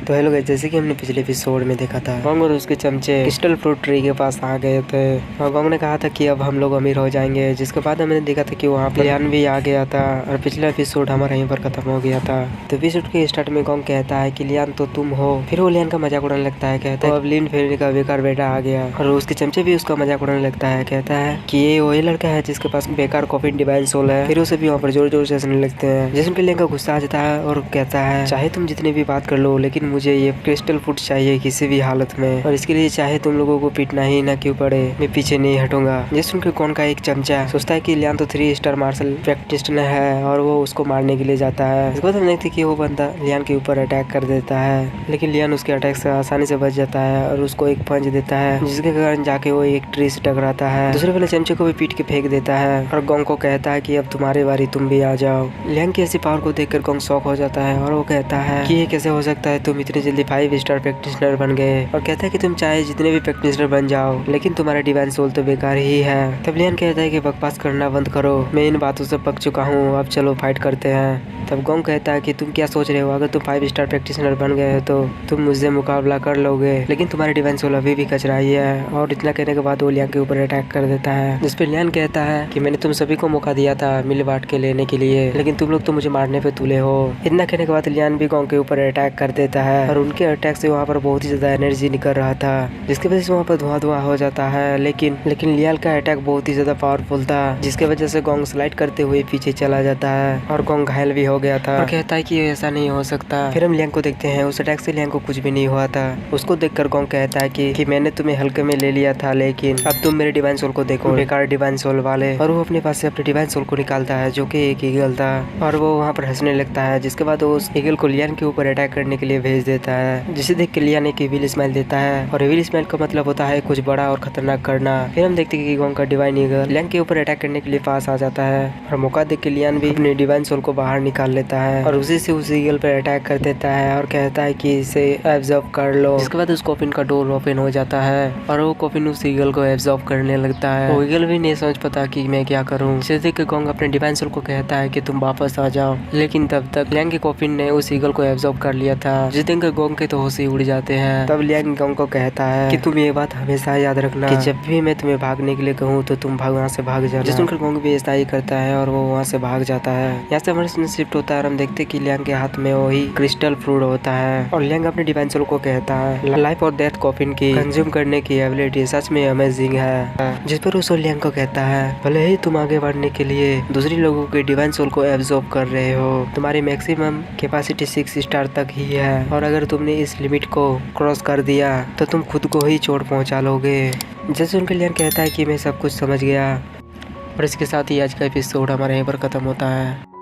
तो hello guys, जैसे कि हमने पिछले एपिसोड में देखा था, गोंग और उसके चमचे क्रिस्टल फ्रूट ट्री के पास आ गए थे और गोंग ने कहा था कि अब हम लोग अमीर हो जाएंगे। जिसके बाद हमने देखा था कि वहाँ पे लियान भी आ गया था और पिछला एपिसोड हमारा यहीं पर खत्म हो गया था। तो एपिसोड के स्टार्ट में गोंग कहता है कि लियान तो तुम हो। फिर वो लियान का मजाक उड़ाने लगता है, कहता है अब लिन फेरी का बेकार बेटा आ गया। और उसके चमचे भी उसका मजाक उड़ाने लगता है, कहता है कि ये वही लड़का है जिसके पास बेकार कॉफी डिवाइन सोल है। फिर उसे भी वहाँ पर जोर जोर से हंसने लगते हैं। जिसम के लियान का गुस्सा आ जाता है और कहता है चाहे तुम जितनी भी बात कर लो, लेकिन मुझे ये क्रिस्टल फूड चाहिए किसी भी हालत में, और इसके लिए चाहे तुम लोगों को पीटना ही ना क्यों पड़े, मैं पीछे नहीं हटूंगा। ये सुनकर कौन का एक चमचा सोचता है कि लियान तो 3 स्टार मार्शल प्रैक्टिशनर है और वो उसको मारने के लिए जाता है। इसके बाद हम देखते कि वो बंदा लियान के ऊपर अटैक कर देता है, लेकिन लियान उसके अटैक से आसानी से बच जाता है और उसको एक पंच देता है, जिसके कारण जाके वो एक ट्री से टकराता है। दूसरे वाले चमचे को भी पीट के फेंक देता है और गोंग को कहता है कि अब तुम्हारी बारी, तुम भी आ जाओ। लियान की ऐसी पावर को देखकर गोंग शॉक हो जाता है और वो कहता है कि ये कैसे हो सकता है, तुम इतनी जल्दी 5 स्टार प्रैक्टिशनर बन गए। और कहता है कि तुम चाहे जितने भी प्रैक्टिशनर बन जाओ, लेकिन तुम्हारा डिवाइन सोल तो बेकार ही है। तब लियान कहता है कि बकवास करना बंद करो, मैं इन बातों से पक चुका हूँ, अब चलो फाइट करते हैं। तब गोंग कहता है कि तुम क्या सोच रहे हो, अगर तुम 5 स्टार प्रैक्टिशनर बन गए हो तो तुम मुझसे मुकाबला कर लोगे, लेकिन तुम्हारे डिवाइन सोल अभी भी कचरा ही है। और इतना कहने के बाद वो लियान के ऊपर अटैक कर देता है, जिस पर लियान कहता है कि मैंने तुम सभी को मौका दिया था मिल बांट के लेने के लिए, लेकिन तुम लोग तो मुझे मारने पे तुले हो। इतना कहने के बाद लियान भी गोंग के ऊपर अटैक कर देता है और उनके अटैक से वहाँ पर बहुत ही ज्यादा एनर्जी निकल रहा था, जिसकी वजह से वहाँ पर धुआं धुआं हो जाता है। लेकिन लियान का अटैक बहुत ही ज्यादा पावरफुल था, जिसके वजह से गोंग स्लाइड करते हुए पीछे चला जाता है और गोंग घायल भी हो गया था और कहता है कि ऐसा नहीं हो सकता। फिर हम लियान को देखते हैं, उस अटैक से लियान को कुछ भी नहीं हुआ था। उसको देखकर गोंग कहता है कि मैंने तुम्हें हल्के में ले लिया था, लेकिन अब तुम मेरे डिवाइन सोल को देखो, बेकार डिवाइन सोल वाले। और वो अपने पास से अपने डिवाइन सोल को निकालता है, जो कि एक ईगल था, और वो वहाँ पर हंसने लगता है। जिसके बाद वो उस ईगल को लियान के ऊपर अटैक करने के लिए भेज देता है, जिसे देख के लियान एक इविल स्माइल देता है, और इविल स्माइल का मतलब होता है कुछ बड़ा और खतरनाक करना। फिर हम देखते हैं कि गोंग का डिवाइन ईगल लियान के ऊपर अटैक करने के लिए पास आ जाता है, और मौका देख के लियान भी अपने डिवाइन सोल को बाहर निकाल लेता है और उसी से उस ईगल पर अटैक कर देता है और कहता है कि इसे एब्जॉर्ब कर लो। जिसके बाद उस कॉफिन का डोर ओपन हो जाता है और वो कॉफिन उस ईगल को एब्जॉर्ब करने लगता है। वो ईगल भी नहीं समझ पाता कि मैं क्या करूं। इसे देख के गोंग अपने डिवाइन सोल को कहता है कि तुम वापस आ जाओ, लेकिन तब तक लियान के कॉफिन ने उस ईगल को एब्जॉर्ब कर लिया था, जिस दिन गोंग के तो होश ही उड़ जाते हैं। तब लियान गोंग को कहता है कि तुम ये बात हमेशा याद रखना कि जब भी मैं तुम्हें भागने के लिए कहूँ तो तुम वहाँ से भाग जाना। जिस सुनकर गोंग भी ऐसा ही करता है और वो वहाँ से भाग जाता है। यहाँ से हमारे शिफ्ट होता है और हम देखते हैं कि लियान के हाथ में वही क्रिस्टल फ्रूट होता है और लियान अपने डिवाइन सोल को कहता है लाइफ और डेथ कॉफिन की कंज्यूम करने की एबिलिटी सच में अमेजिंग है। जिस पर उस लियान को कहता है भले ही तुम आगे बढ़ने के लिए दूसरी लोगों के डिवाइन सोल को एब्जॉर्ब कर रहे हो, तुम्हारी मैक्सिमम कैपेसिटी 6 स्टार तक ही है, और अगर तुमने इस लिमिट को क्रॉस कर दिया तो तुम खुद को ही चोट पहुंचा लोगे। जैसे उनके लियान कहता है कि मैं सब कुछ समझ गया। और इसके साथ ही आज का एपिसोड हमारे यहीं पर खत्म होता है।